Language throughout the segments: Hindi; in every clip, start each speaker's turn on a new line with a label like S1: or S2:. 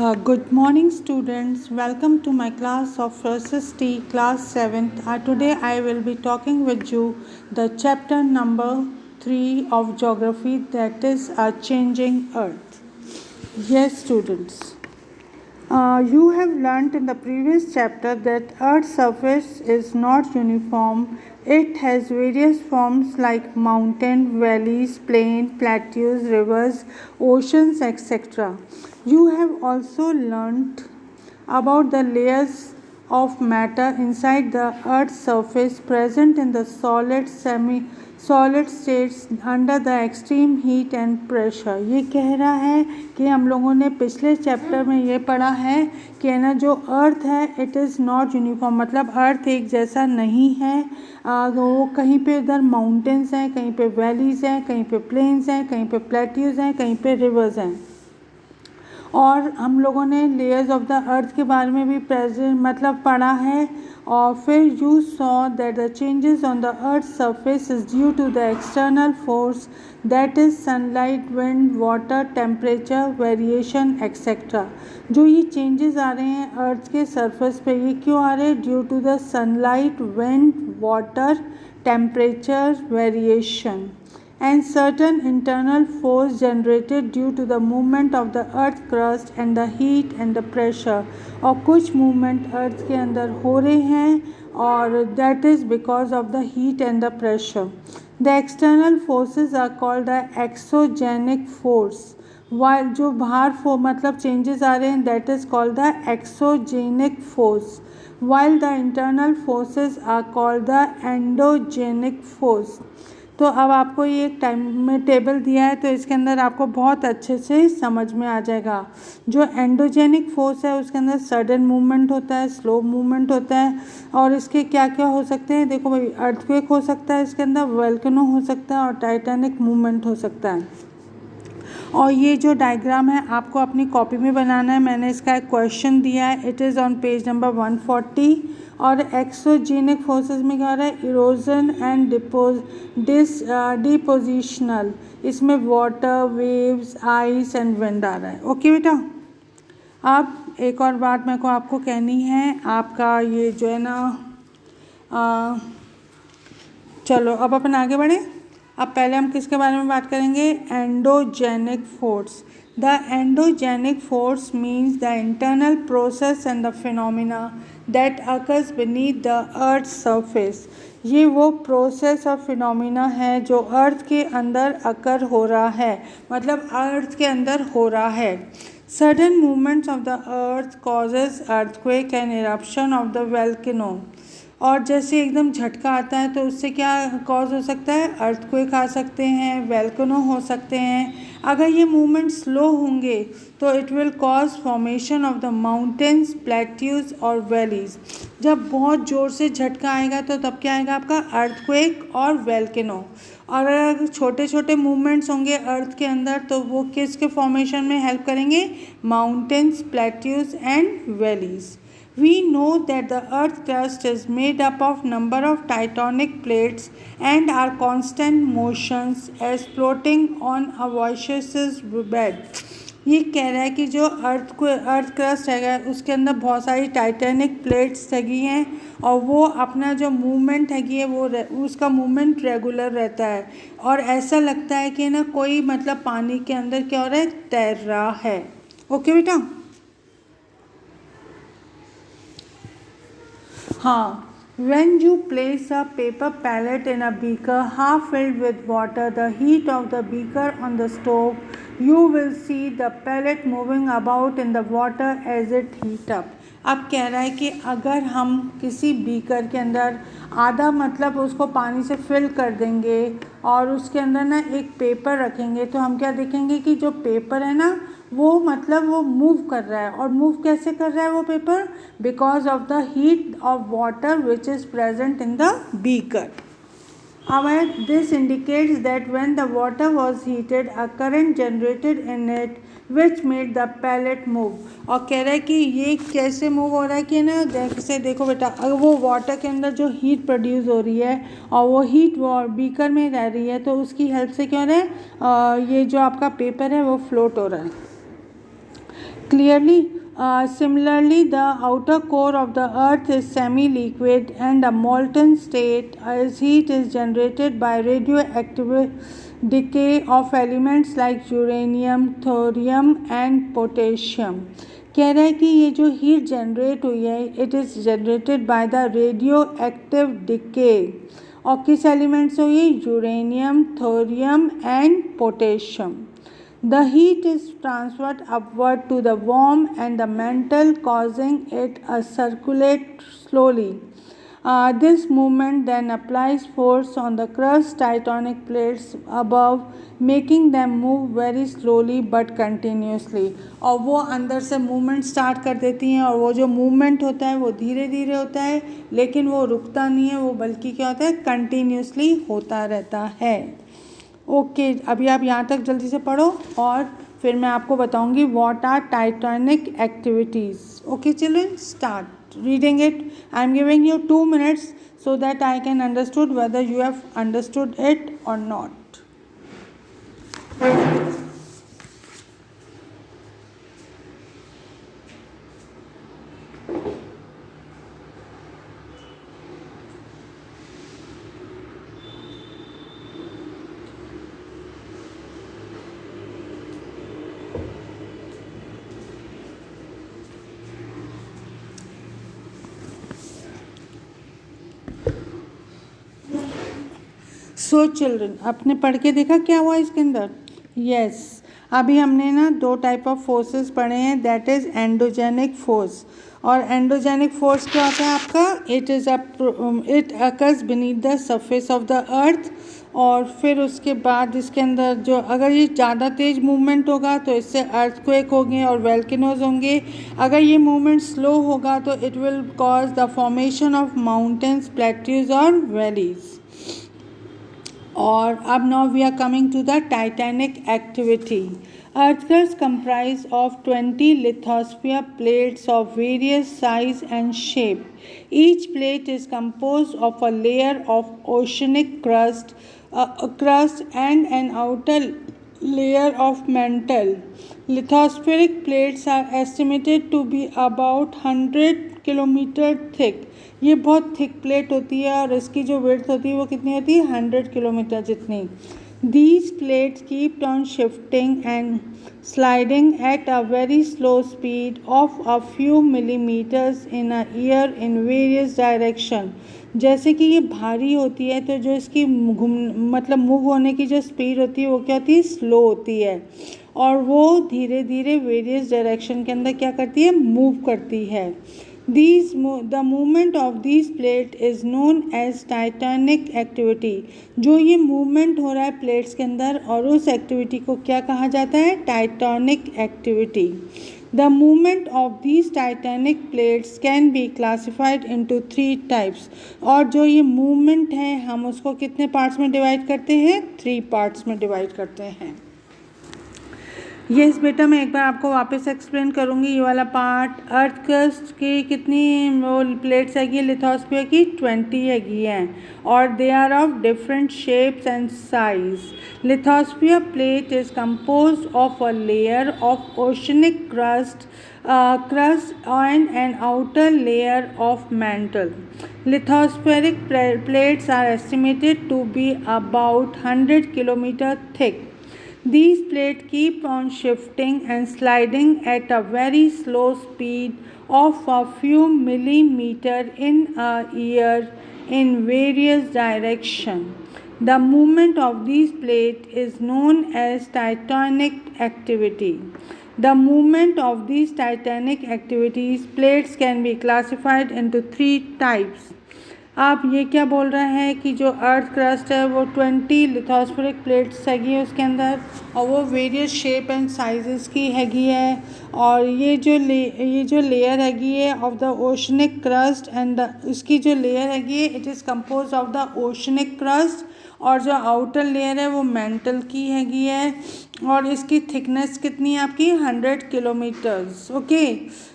S1: Good morning, students. Welcome to my class of SST class 7th. Today I will be talking with you the chapter number 3 of geography, that is a changing earth. Yes, students. You have learnt in the previous chapter that Earth's surface is not uniform. It has various forms like mountain, valleys, plain, plateaus, rivers, oceans, etc. You have also learnt about the layers of matter inside the Earth's surface present in the solid, semi-solid states under the extreme heat and pressure. ये कह रहा है कि हम लोगों ने पिछले चैप्टर में ये पढ़ा है कि ना जो अर्थ है इट इज़ नॉट यूनिफॉर्म, मतलब अर्थ एक जैसा नहीं है। वो कहीं पे उधर माउंटेन्स हैं, कहीं पे वैलीज़ हैं, कहीं पे प्लेन्स हैं, कहीं पे प्लेट्यूज़ हैं, कहीं पे रिवर्स हैं। और हम लोगों ने लेयर्स ऑफ द अर्थ के बारे में भी प्रेजेंट मतलब पढ़ा है। और फिर you saw that the changes on the earth surface is due to the external force that is sunlight, wind, water, temperature variation etcetera. जो ये चेंजेस आ रहे हैं अर्थ के सरफेस पे, ये क्यों आ रहे हैं? Due to the sunlight, wind, water, temperature variation and certain internal force generated due to the movement of the earth crust and the heat and the pressure। और कुछ movement अर्थ के अंदर हो रहे हैं और that is because of the heat and the pressure। The external forces are called the exogenic force। while जो बाहर मतलब चेंजेस आ रहे हैं that is called the exogenic force, while the internal forces are called the endogenic force। तो अब आपको ये एक टाइम में टेबल दिया है तो इसके अंदर आपको बहुत अच्छे से समझ में आ जाएगा। जो एंडोजेनिक फोर्स है उसके अंदर सडन मूवमेंट होता है, स्लो मूवमेंट होता है। और इसके क्या क्या हो सकते हैं? देखो भाई, अर्थक्वेक हो सकता है, इसके अंदर वोल्केनो हो सकता है और टाइटैनिक मूवमेंट हो सकता है। और ये जो डायग्राम है आपको अपनी कॉपी में बनाना है। मैंने इसका एक क्वेश्चन दिया है, it is on page number 140। और एक्सोजेनिक फोर्सेस में क्या हो रहा है? इरोजन एंड डिपोजिशनल, इसमें water, waves, ice and wind आ रहा है। ओके बेटा, अब एक और बात मेरे को आपको कहनी है। आपका ये जो है ना चलो अब अपन आगे बढ़े। अब पहले हम किसके बारे में बात करेंगे? Endogenic force. The endogenic force means the internal process and the phenomena that occurs beneath the earth surface. ये वो प्रोसेस और फिनोमिना है जो अर्थ के अंदर अकर हो रहा है, मतलब अर्थ के अंदर हो रहा है। Sudden movements of the earth causes earthquake and eruption of the volcano. और जैसे एकदम झटका आता है तो उससे क्या कॉज हो सकता है? अर्थक्वेक आ सकते हैं, वोल्केनो हो सकते हैं। अगर ये मूवमेंट स्लो होंगे तो it will cause formation of the mountains, plateaus और वैलीज। जब बहुत ज़ोर से झटका आएगा तो तब क्या आएगा आपका? अर्थक्वेक और वोल्केनो। और अगर छोटे छोटे मूवमेंट्स होंगे अर्थ के अंदर तो वो किसके फॉर्मेशन में हेल्प करेंगे? Mountains, plateaus and valleys. We know that the earth crust is made up of number of tectonic plates and are constant motions as floating on a viscous bed। ये कह रहा है कि जो अर्थ क्रस्ट है उसके अंदर बहुत सारी टाइटैनिक प्लेट्स लगी हैं और वो अपना जो मूवमेंट है वो उसका मूवमेंट रेगुलर रहता है और ऐसा लगता है कि ना कोई मतलब पानी के अंदर क्या हो रहा है? तैर रहा है। ओके बेटा, हाँ। When you place a paper pellet in a beaker half filled with water, the heat of the beaker on the stove, you will see the pellet moving about in the water as it heat up। अब कह रहा है कि अगर हम किसी बीकर के अंदर आधा मतलब उसको पानी से फिल कर देंगे और उसके अंदर ना एक पेपर रखेंगे तो हम क्या देखेंगे कि जो पेपर है ना वो मतलब वो मूव कर रहा है। और मूव कैसे कर रहा है वो paper? Because of the heat of water which is present in the beaker. However, this indicates that when the water was heated, a current generated in it which made the pellet move। और कह रहा है कि ये कैसे मूव हो रहा है कि ना जैसे देखो बेटा, अगर वो वाटर के अंदर जो हीट प्रोड्यूस हो रही है और वो हीट बीकर में रह रही है तो उसकी हेल्प से क्या हो रहा है? ये जो आपका पेपर है वो फ्लोट हो रहा है। clearly. Similarly, the outer core of the earth is semi-liquid and a molten state as heat is generated by radioactive decay of elements like uranium, thorium and potassium. कह रहा है कि ये जो हीट जनरेट हुई है it is generated by the radio active decay और किस एलिमेंट से हुई है? Uranium, thorium and potassium. The heat is transferred upward to the worm and the mantle, causing it to circulate slowly. This movement then applies force on the crust tectonic plates above, making them move very slowly but continuously. और वो अंदर से मूवमेंट स्टार्ट कर देती हैं और वो जो मूवमेंट होता है वो धीरे धीरे होता है लेकिन वो रुकता नहीं है, वो बल्कि क्या होता है? कंटिन्यूसली होता रहता है. ओके अभी आप यहाँ तक जल्दी से पढ़ो और फिर मैं आपको बताऊँगी what are titanic activities. Okay children, start reading it. I am giving you 2 minutes so that I can understood whether you have understood it or not. So children, आपने पढ़ के देखा क्या हुआ इसके अंदर? यस अभी हमने ना 2 टाइप ऑफ फोर्सेस पढ़े हैं, दैट इज़ एंडोजेनिक फोर्स. और एंडोजेनिक फोर्स क्या होता है आपका? It occurs beneath the surface of the अर्थ. और फिर उसके बाद इसके अंदर जो अगर ये ज़्यादा तेज़ मूवमेंट होगा तो इससे अर्थक्वेक होंगे और वेल्केनोज होंगे. अगर ये मूवमेंट स्लो होगा तो it will cause the formation of mountains, plateaus और वैलीज. और अब now we are coming to the titanic activity. Earthquakes comprise of 20 lithosphere plates of various size and shape. Each plate is composed of a layer of oceanic crust and an outer layer of mantle. Lithospheric plates are estimated to be about 100 kilometre thick. ये बहुत थिक प्लेट होती है और इसकी जो विड्थ होती है वो कितनी होती है? 100 किलोमीटर जितनी. These plates keep on shifting and sliding at a very slow speed of a few millimeters in a year in various direction. जैसे कि ये भारी होती है तो जो इसकी मतलब मूव होने की जो स्पीड होती है वो क्या होती है? स्लो होती है और वो धीरे धीरे वेरियस डायरेक्शन के अंदर क्या करती है? मूव करती है. The movement of these plate is known as tectonic activity. जो ये movement हो रहा है प्लेट्स के अंदर और उस एक्टिविटी को क्या कहा जाता है? tectonic activity. The movement of these tectonic plates can be classified into 3 types. और जो ये movement है हम उसको कितने पार्ट्स में डिवाइड करते हैं? 3 पार्ट्स में डिवाइड करते हैं. यस बेटा, मैं एक बार आपको वापस एक्सप्लेन करूँगी. ये वाला पार्ट अर्थ क्रस्ट की कितनी वो प्लेट्स हैगी लिथोस्फीयर की? 20 हैगी हैं और they are of different shapes and size. Lithosphere plate is composed of a layer of oceanic crust and an outer layer of mantle. Lithospheric plates are estimated to be about 100 kilometer thick. These plates keep on shifting and sliding at a very slow speed of a few millimeters in a year in various directions. The movement of these plates is known as tectonic activity. The movement of these tectonic activities plates can be classified into 3 types. आप ये क्या बोल रहे हैं कि जो अर्थ क्रस्ट है वो 20 लिथोस्फेरिक प्लेट्स हैगी है उसके अंदर और वो वेरियस शेप एंड साइजेस की हैगी है. और ये जो लेयर हैगी है of the oceanic crust and इसकी जो लेयर हैगी है it is compose of the oceanic crust और जो आउटर लेयर है वो मेंटल की हैगी है और इसकी थिकनेस कितनी है आपकी? 100 kilometres. Okay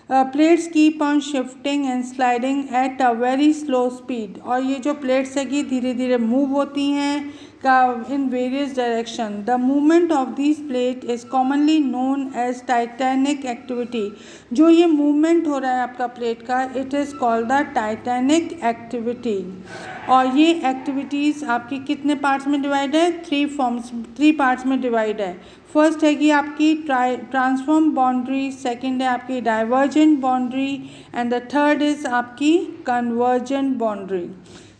S1: plates keep on shifting and sliding at a very slow speed, और ये जो प्लेट्स है कि धीरे धीरे मूव होती हैं in various direction. The movement of these plate is commonly known as titanic activity. जो ये movement हो रहा है आपका प्लेट का, it is called the titanic activity. और ये activities आपकी कितने parts में divide है? 3 parts में divide है. फर्स्ट है कि आपकी ट्रांसफॉर्म बाउंड्री, सेकंड है आपकी divergent boundary, and the third is आपकी कन्वर्जेंट बाउंड्री.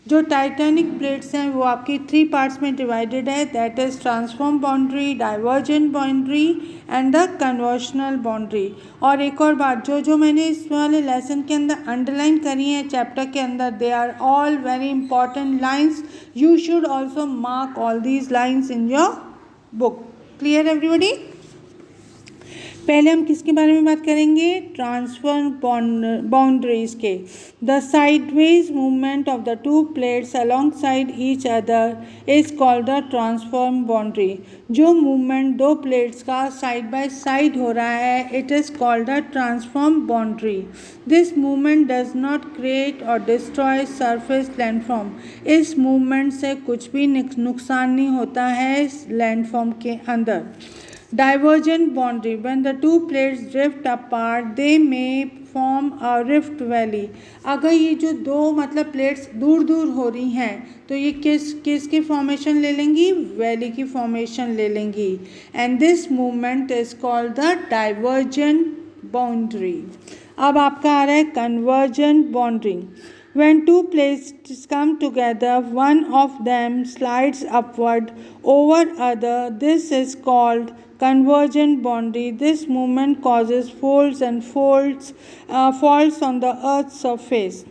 S1: जो टाइटैनिक प्लेट्स हैं वो आपकी 3 पार्ट्स में डिवाइडेड है, that is transform boundary, divergent boundary and the convergent boundary. और एक और बात, जो मैंने इस वाले लेसन के अंदर अंडरलाइन करी है चैप्टर के अंदर, they are all very important lines. You should also mark all these lines in your book. Clear everybody? पहले हम किसके बारे में बात करेंगे? ट्रांसफर बाउंड्रीज के. The sideways movement of the two plates alongside each other is called the transform boundary. जो मूवमेंट दो प्लेट्स का साइड बाय साइड हो रहा है, it is called the transform boundary. This movement does not create और डिस्ट्रॉय सरफेस लैंडफॉर्म. इस मूवमेंट से कुछ भी नुकसान नहीं होता है लैंडफॉर्म के अंदर. Divergent boundary. When the two plates drift apart, they may form a rift valley. अगर ये जो दो मतलब प्लेट्स दूर दूर हो रही हैं तो ये किसकी फॉर्मेशन ले लेंगी? वैली की फॉर्मेशन ले लेंगी. And this movement is called the divergent boundary. अब आपका आ रहा है convergent boundary. When two plates come together, one of them slides upward over other. This is called convergent boundary. This movement causes folds and faults on the earth's surface.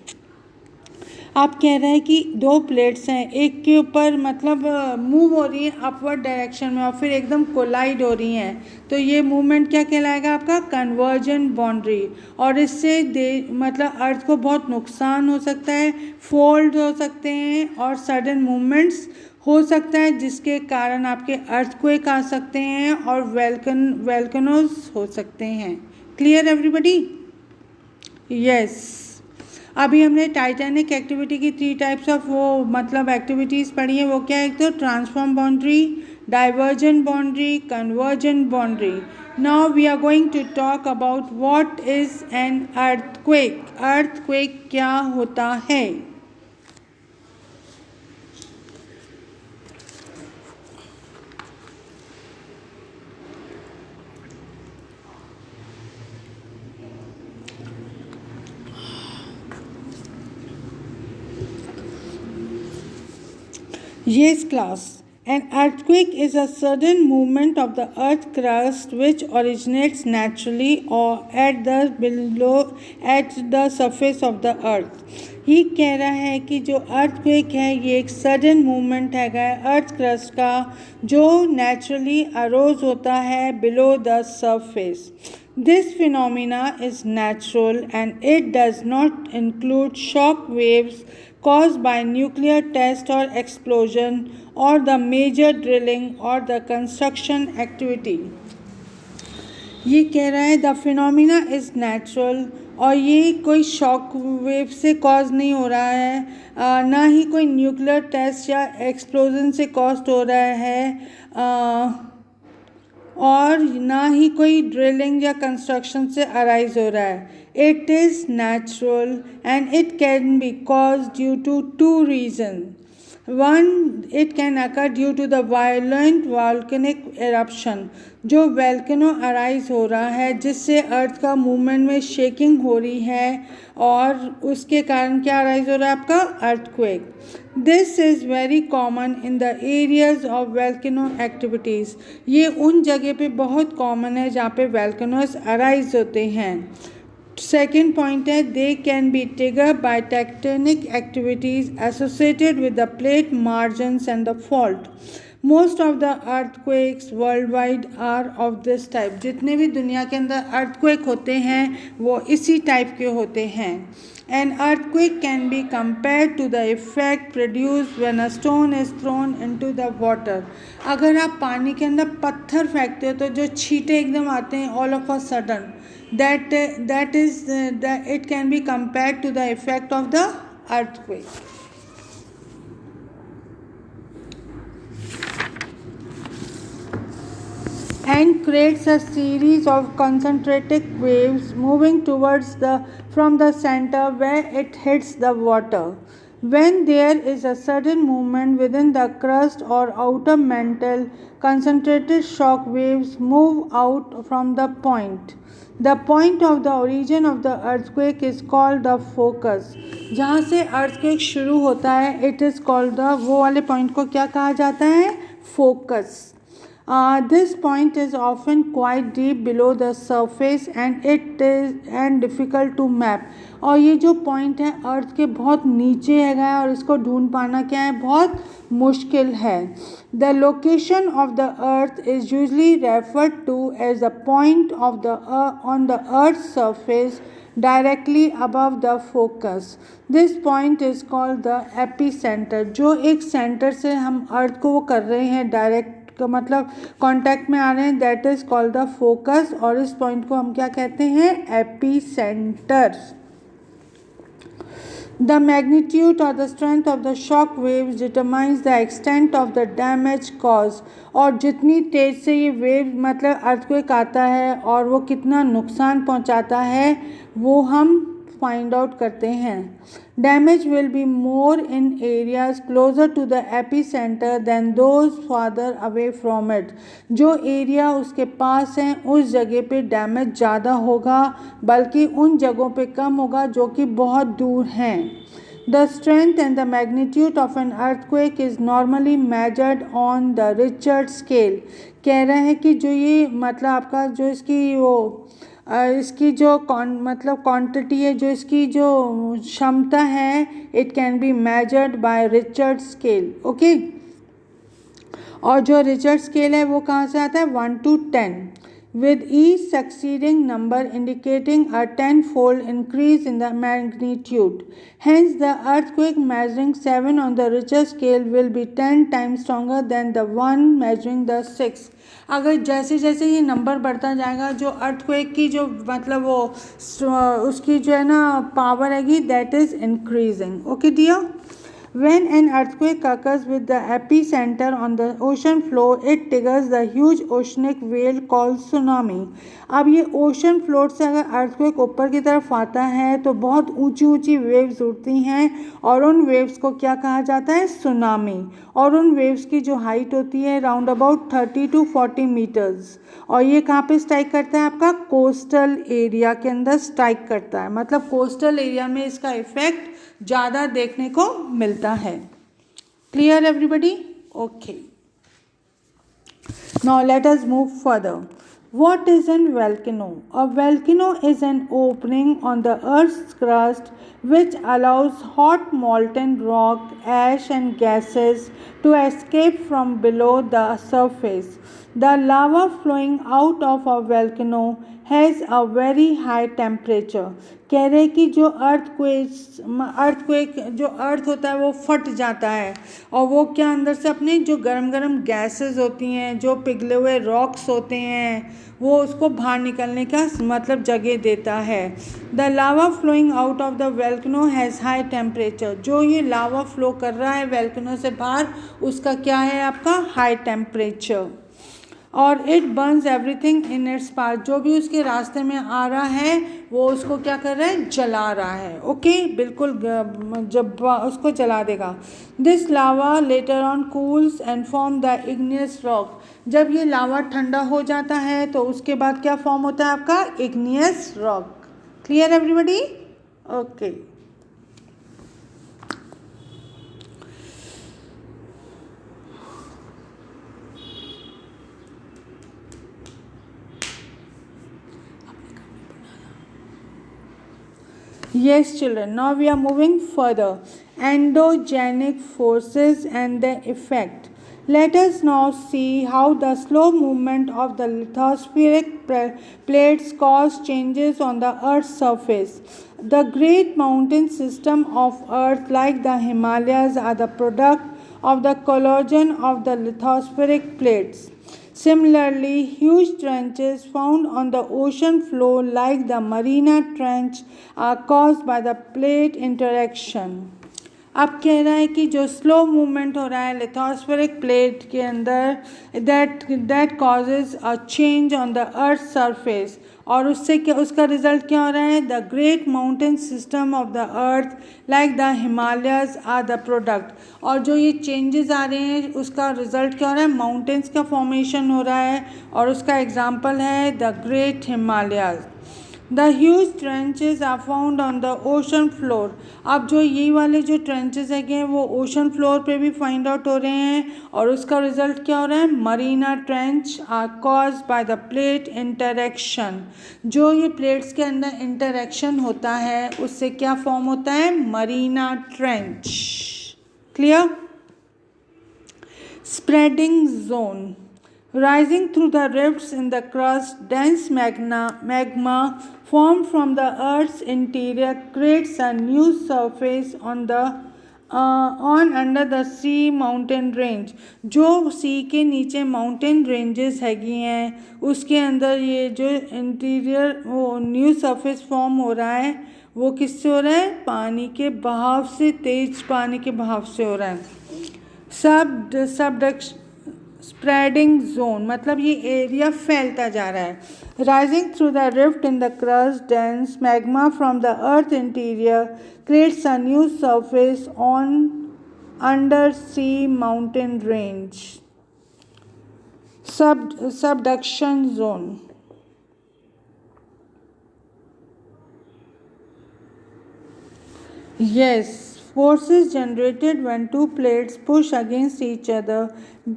S1: आप कह रहे हैं कि दो प्लेट्स हैं, एक के ऊपर मतलब मूव हो रही है अपवर्ड डायरेक्शन में और फिर एकदम कोलाइड हो रही हैं, तो ये मूवमेंट क्या कहलाएगा? आपका कन्वर्जेंट बाउंड्री. और इससे मतलब अर्थ को बहुत नुकसान हो सकता है, फोल्ड हो सकते हैं और सडन मूवमेंट्स हो सकता है जिसके कारण आपके अर्थक्वेक आ सकते हैं और वोल्केनोज हो सकते हैं. Clear everybody? यस. अभी हमने टाइटैनिक एक्टिविटी की 3 टाइप्स ऑफ वो मतलब एक्टिविटीज़ पढ़ी हैं. वो क्या है? एक तो transform boundary, divergent boundary, convergent boundary. Now we are going to talk about what is an earthquake. Earthquake क्या होता है? Yes, class. An earthquake is a sudden movement of the earth crust which originates naturally or at the surface of the earth. ये कह रहा है कि जो अर्थक्वेक है ये एक सडन मूवमेंट है अर्थ क्रस्ट का जो नेचुरली अरोज होता है below the surface. This phenomena is natural and it does not include shock waves caused by nuclear test or explosion or the major drilling or the construction activity. ये कह रहा है द फिनोमिना इज़ नेचुरल और ये कोई शॉक वेव से कॉज नहीं हो रहा है, ना ही कोई न्यूक्लियर टेस्ट या एक्सप्लोजन से कॉज हो रहा है, और ना ही कोई ड्रिलिंग या कंस्ट्रक्शन से अराइज हो रहा है. It is natural and it can be cause due to 2 reason. One, it can occur due to the violent volcanic eruption. जो वोल्केनो अराइज हो रहा है जिससे अर्थ का मूवमेंट में शेकिंग हो रही है और उसके कारण क्या अराइज हो रहा है? आपका earthquake. This is very common in the areas of volcano activities. ये उन जगह पे बहुत कॉमन है जहाँ पे वोल्केनोज अराइज होते हैं. सेकेंड पॉइंट है they can be triggered by tectonic activities associated with the plate margins and the fault. Most of the earthquakes worldwide are of this type. जितने भी दुनिया के अंदर अर्थक्वेक होते हैं वो इसी टाइप के होते हैं. An earthquake can be compared to the effect produced when a stone is thrown into the water. अगर आप पानी के अंदर पत्थर फेंकते हो तो जो छींटे एकदम आते हैं all of a sudden, that it can be compared to the effect of the earthquake. And creates a series of concentric waves moving towards from the center where it hits the water. When there is a sudden movement within the crust or outer mantle, concentrated shock waves move out from the point. The point of the origin of the earthquake is called the focus. जहाँ से earthquake शुरू होता है, it is called the, वो वाले point को क्या कहा जाता है? Focus. This point is often quite deep below the surface and difficult to map. और ये जो point है अर्थ के बहुत नीचे है और इसको ढूंढ पाना क्या है, बहुत मुश्किल है. The location of the earth is usually referred to as the point of the on the earth's surface directly above the focus. This point is called the epicenter. जो एक center से हम अर्थ को वो कर रहे हैं डायरेक्ट का मतलब कांटेक्ट में आ रहे हैं, that is called the focus. और इस पॉइंट को हम क्या कहते हैं? Epicentre. The magnitude or the strength of the shock waves determines the extent of the damage caused. और जितनी तेज से ये वेव मतलब अर्थक्वेक आता है और वो कितना नुकसान पहुंचाता है वो हम फाइंड आउट करते हैं. Damage will be more in areas closer to the epicenter than those farther away from it. जो एरिया उसके पास हैं उस जगह पे डैमेज ज़्यादा होगा, बल्कि उन जगहों पे कम होगा जो कि बहुत दूर हैं. The strength and the magnitude of an earthquake is normally measured on the Richter scale. कह रहे हैं कि जो ये मतलब आपका जो इसकी जो मतलब क्वांटिटी है, जो इसकी जो क्षमता है, it can be measured by Richard scale. Okay. और जो रिचर्ड स्केल है वो कहाँ से आता है? 1 to 10, with each succeeding number indicating a 10-fold increase in the magnitude. Hence, the earthquake measuring 7 on the Richter scale will be 10 times stronger than the one measuring the 6. अगर जैसे जैसे ये नंबर बढ़ता जाएगा, जो अर्थक्वेक की जो मतलब वो उसकी जो है ना पावर हैगी, that is increasing. Okay dear. When an earthquake occurs with the epicenter on the ocean floor, it triggers the huge oceanic wave called tsunami. अब ये ओशन फ्लोर से अगर अर्थक्वेक ऊपर की तरफ आता है तो बहुत ऊंची ऊंची वेव्स उठती हैं और उन वेव्स को क्या कहा जाता है? सुनामी. और उन वेव्स की जो हाइट होती है राउंड अबाउट 30 to 40 मीटर्स. और ये कहाँ पे स्ट्राइक करता है? आपका कोस्टल एरिया के अंदर स्ट्राइक करता है. मतलब कोस्टल एरिया में इसका इफेक्ट ज़्यादा देखने को मिलता है. Clear everybody? Okay. Now let us move further. What is a volcano? A volcano is an opening on the Earth's crust which allows hot molten rock, ash and gases to escape from below the surface. The lava flowing out of a volcano has a very high temperature. कह रहे कि जो अर्थक्वेक जो अर्थ होता है वो फट जाता है और वो क्या अंदर से अपने जो गरम गरम गैसेस होती हैं, जो पिघले हुए रॉक्स होते हैं, वो उसको बाहर निकलने का मतलब जगह देता है. The lava flowing out of the volcano has high temperature. जो ये लावा फ्लो कर रहा है वोल्केनो से बाहर, उसका क्या है? आपका हाई टेम्परेचर. और it Burns everything in its path. जो भी उसके रास्ते में आ रहा है वो उसको क्या कर रहा है? जला रहा है. ओके. बिल्कुल जब उसको जला देगा. This lava later on cools and form the igneous rock. जब ये लावा ठंडा हो जाता है तो उसके बाद क्या फॉर्म होता है? आपका igneous rock. Clear everybody? Okay. Yes children, now we are moving further. Endogenic forces and their effect. Let us now see how the slow movement of the lithospheric plates cause changes on the Earth's surface. The great mountain system of Earth like the Himalayas are the product of the collision of the lithospheric plates. Similarly, huge trenches found on the ocean floor like the Mariana Trench are caused by the plate interaction. अब कह रहा है कि जो स्लो मूवमेंट हो रहा है लिथोस्फेरिक प्लेट के अंदर that causes a change on the earth surface, और उससे क्या उसका रिजल्ट क्या हो रहा है, the great mountain system of the earth like the Himalayas are the product. और जो ये चेंजेस आ रहे हैं उसका रिजल्ट क्या हो रहा है, माउंटेन्स का फॉर्मेशन हो रहा है, और उसका एग्जाम्पल है the great Himalayas. The huge trenches are found on the ocean floor. अब जो ये वाले जो ट्रेंचेस हैं वो ओशन फ्लोर पे भी फाइंड आउट हो रहे हैं, और उसका रिजल्ट क्या हो रहा है, Mariana trench are caused by the plate interaction. जो ये प्लेट्स के अंदर इंटरेक्शन होता है उससे क्या फॉर्म होता है, Mariana trench. Clear? Spreading zone, rising through the rifts in the crust, dense magma formed from the Earth's interior creates a new surface on under the sea mountain range। जो सी के नीचे माउंटेन रेंजेस हैगी हैं उसके अंदर ये जो इंटीरियर वो न्यू सरफेस फॉर्म हो रहा है वो किससे हो रहा है, पानी के बहाव से, तेज पानी के बहाव से हो रहा है। सबडक्शन स्प्रेडिंग जोन मतलब ये एरिया फैलता जा रहा है। Rising through the rift in the crust, dense magma from the earth interior creates a new surface on under sea mountain range. Subduction zone, yes, forces generated when two plates push against each other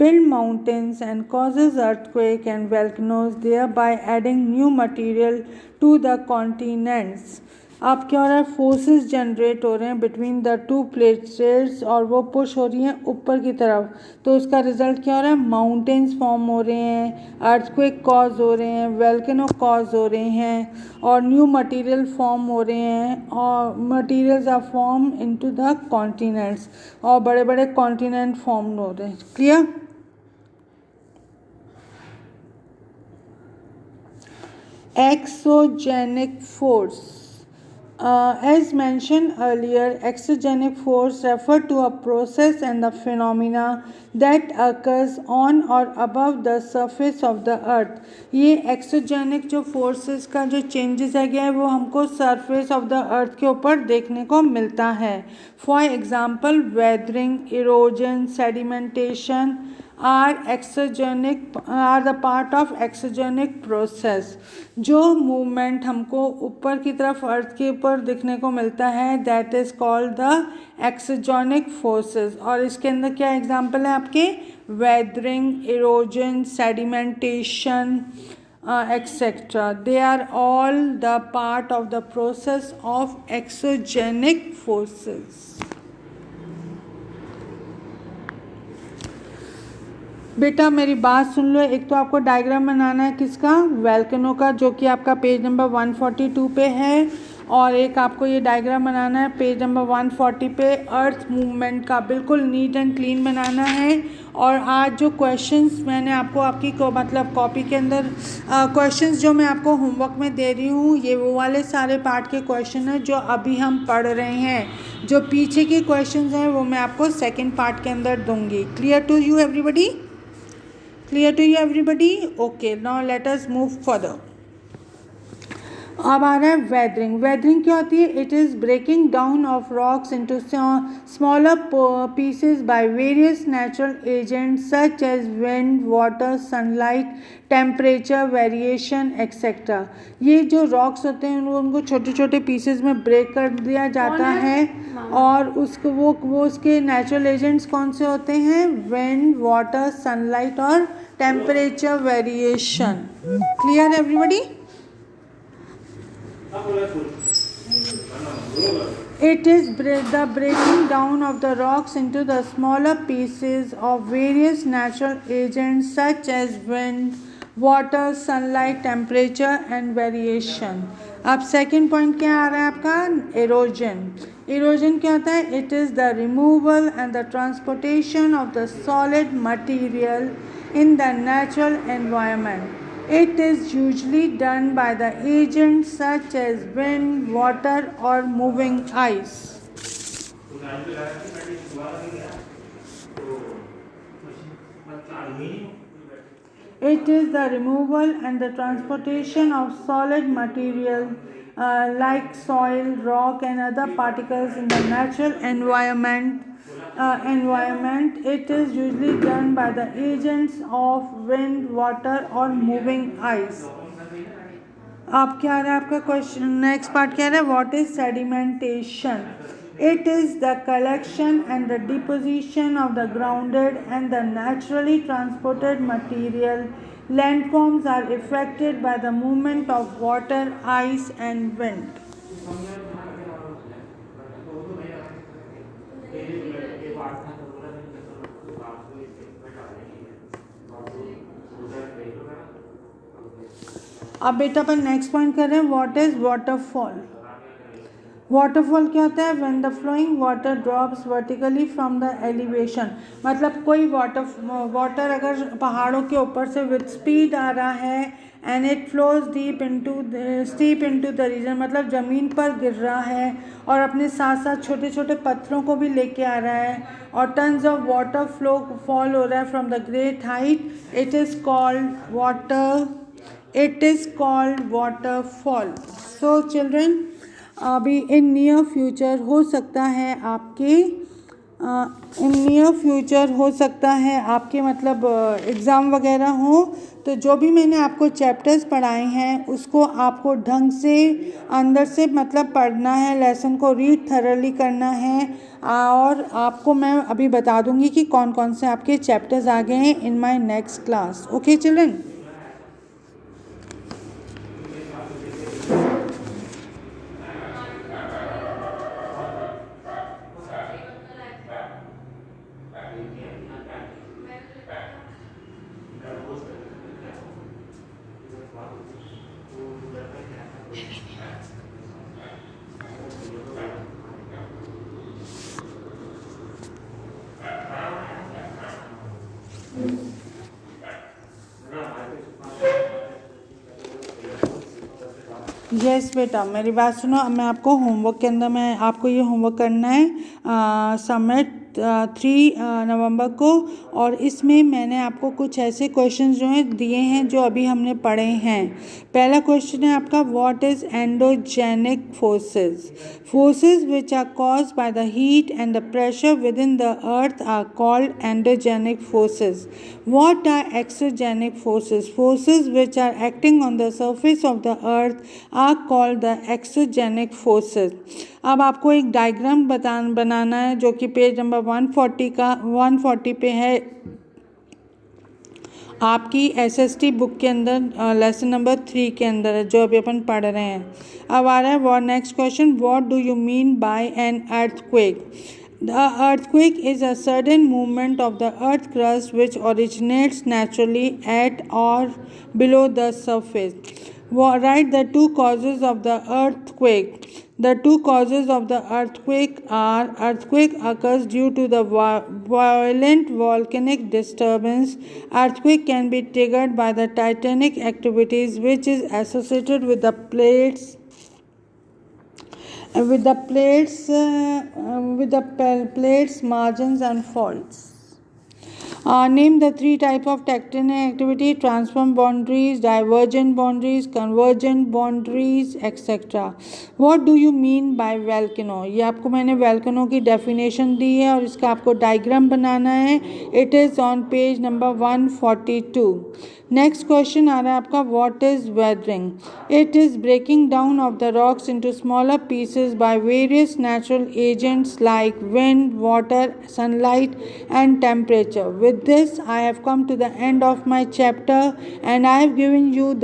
S1: build mountains and causes earthquake and volcanoes, thereby adding new material to the continents। अब क्या हो रहा है, फोर्सेस जनरेट हो रहे हैं बिटवीन द टू प्लेट्स और वो पुश हो रही हैं ऊपर की तरफ, तो उसका रिजल्ट क्या हो रहा है, माउंटेन्स फॉर्म हो रहे हैं, अर्थक्वेक कॉज हो रहे हैं, वोल्केनो कॉज हो रहे हैं, और न्यू मटेरियल फॉर्म हो रहे हैं, और materials are form into the continents, और बड़े बड़े कॉन्टिनेंट फॉर्म हो रहे हैं। Clear? Exogenic force, as mentioned earlier, exogenic force refer to a process and the phenomena that occurs on or above the surface of the earth। ये exogenic जो forces का जो changes है वो हमको surface of the earth के ऊपर देखने को मिलता है। For example, weathering, erosion, sedimentation are the part of exogenic process। जो मूवमेंट हमको ऊपर की तरफ अर्थ के ऊपर दिखने को मिलता है that is called the exogenic forces. और इसके अंदर क्या एग्जांपल है आपके, weathering, erosion, sedimentation etcetera, they are all the part of the process of exogenic forces. बेटा मेरी बात सुन लो, एक तो आपको डायग्राम बनाना है किसका, वोल्केनो का, जो कि आपका पेज नंबर 142 पे है, और एक आपको ये डायग्राम बनाना है पेज नंबर 140 पे अर्थ मूवमेंट का, बिल्कुल नीट एंड क्लीन बनाना है। और आज जो क्वेश्चंस मैंने आपको आपकी मतलब कॉपी के अंदर क्वेश्चंस जो मैं आपको होमवर्क में दे रही हूँ ये वो वाले सारे पार्ट के क्वेश्चन हैं जो अभी हम पढ़ रहे हैं। जो पीछे के क्वेश्चंस हैं वो मैं आपको सेकेंड पार्ट के अंदर दूँगी। Clear to you everybody? Clear to you everybody? Okay, now let us move further। अब आ रहा है वेदरिंग। वेदरिंग क्या होती है, it is breaking down of rocks into smaller pieces by various natural agents such as wind, water, sunlight, temperature variation etcetera. ये जो रॉक्स होते हैं उनको छोटे छोटे पीसेस में ब्रेक कर दिया जाता है, और उसको वो उसके नेचुरल एजेंट्स कौन से होते हैं, विंड, वाटर, सनलाइट और temperature variation. Clear everybody? It is the breaking down of the rocks into the smaller pieces of various natural agents such as wind, water, sunlight, temperature and variation। अब सेकंड पॉइंट क्या आ रहा है आपका, इरोजन। इरोजन क्या होता है, it is the removal and the transportation of the solid material in the natural environment. It is usually done by the agents such as wind, water or moving ice. It is the removal and the transportation of solid material like soil, rock and other particles in the natural environment. It is usually done by the agents of wind, water or moving ice. अब क्या है आपका क्वेश्चन, नेक्स्ट पार्ट क्या है, what is sedimentation? It is the collection and the deposition of the grounded and the naturally transported material. Landforms are affected by the movement of water, ice and wind. अब बेटा अपन नेक्स्ट पॉइंट कर रहे हैं, व्हाट इज वाटरफॉल? वाटरफॉल क्या होता है, when the flowing water drops vertically from the elevation. मतलब कोई वाटर अगर पहाड़ों के ऊपर से विद स्पीड आ रहा है and it flows deep into the region, मतलब ज़मीन पर गिर रहा है और अपने साथ साथ छोटे छोटे पत्थरों को भी लेके आ रहा है और टन्स ऑफ वाटर फॉल हो रहा है from the great height, it is called waterfall. So children, अभी इन नियर फ्यूचर हो सकता है आपके मतलब एग्ज़ाम वगैरह हो, तो जो भी मैंने आपको चैप्टर्स पढ़ाए हैं उसको आपको ढंग से अंदर से मतलब पढ़ना है, लेसन को रीड थरली करना है और आपको मैं अभी बता दूंगी कि कौन कौन से आपके चैप्टर्स आ गए हैं in my next class. Okay children? Yes बेटा, मेरी बात सुनो। अब मैं आपको होमवर्क के अंदर मैं आपको ये होमवर्क करना है सबमिट 3 नवंबर को, और इसमें मैंने आपको कुछ ऐसे क्वेश्चंस जो हैं दिए हैं जो अभी हमने पढ़े हैं। पहला क्वेश्चन है आपका, what is endogenic forces? Forces which are caused by the heat and the pressure within the earth are called endogenic forces. What are exogenic forces? Forces which are acting on the surface of the earth are called the exogenic forces. अब आपको एक डायग्राम बनाना है जो कि पेज नंबर 140 पे है आपकी एसएसटी बुक के अंदर, लेसन नंबर 3 के अंदर है जो अभी अपन पढ़ रहे हैं। अब आ रहा है next question, what do you mean by an earthquake? The earthquake is a sudden movement of the earth crust which originates naturally at or below the surface. Write the two causes of the earthquake. The two causes of the earthquake are: earthquake occurs due to the violent volcanic disturbance. Earthquake can be triggered by the tectonic activities which is associated with the plates margins and faults. Name the 3 types of tectonic activity: transform boundaries, divergent boundaries, convergent boundaries, etc. What do you mean by volcano? ये आपको मैंने volcano की definition दी है और इसका आपको diagram बनाना है। It is on page number 142. Next question आ रहा है आपका, what is weathering? It is breaking down of the rocks into smaller pieces by various natural agents like wind, water, sunlight and temperature with with this I have come to the end of my chapter, and I have given you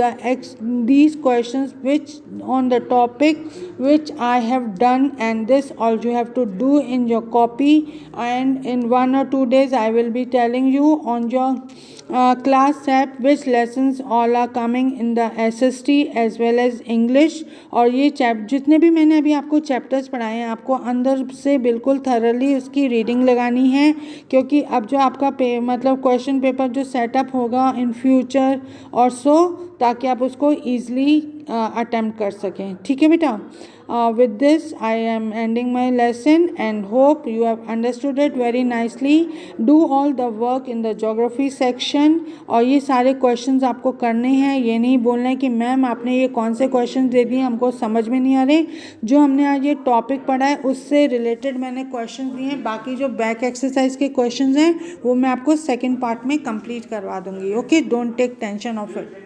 S1: these questions which on the topic which I have done, and this all you have to do in your copy, and in 1 or 2 days I will be telling you on your class app which lessons all are coming in the SST as well as English। और ये जितने भी मैंने अभी आपको चैप्टर्स पढ़ाए हैं आपको अंदर से बिल्कुल थरली उसकी रीडिंग लगानी है, क्योंकि अब जो आपका मतलब क्वेश्चन पेपर जो सेटअप होगा इन फ्यूचर और सो, ताकि आप उसको ईजिली अटेम्प्ट कर सकें। ठीक है बेटा। With this I am ending my lesson and hope you have understood it very nicely. Do all the work in the geography section, और ये सारे क्वेश्चंस आपको करने हैं। ये नहीं बोलना है कि मैम आपने ये कौन से क्वेश्चंस दे दिए हमको समझ में नहीं आ रहे। जो हमने आज ये टॉपिक पढ़ा है उससे रिलेटेड मैंने क्वेश्चंस दिए हैं, बाकी जो बैक एक्सरसाइज के क्वेश्चंस हैं वो मैं आपको सेकेंड पार्ट में कंप्लीट करवा दूंगी। Okay, don't take tension of it.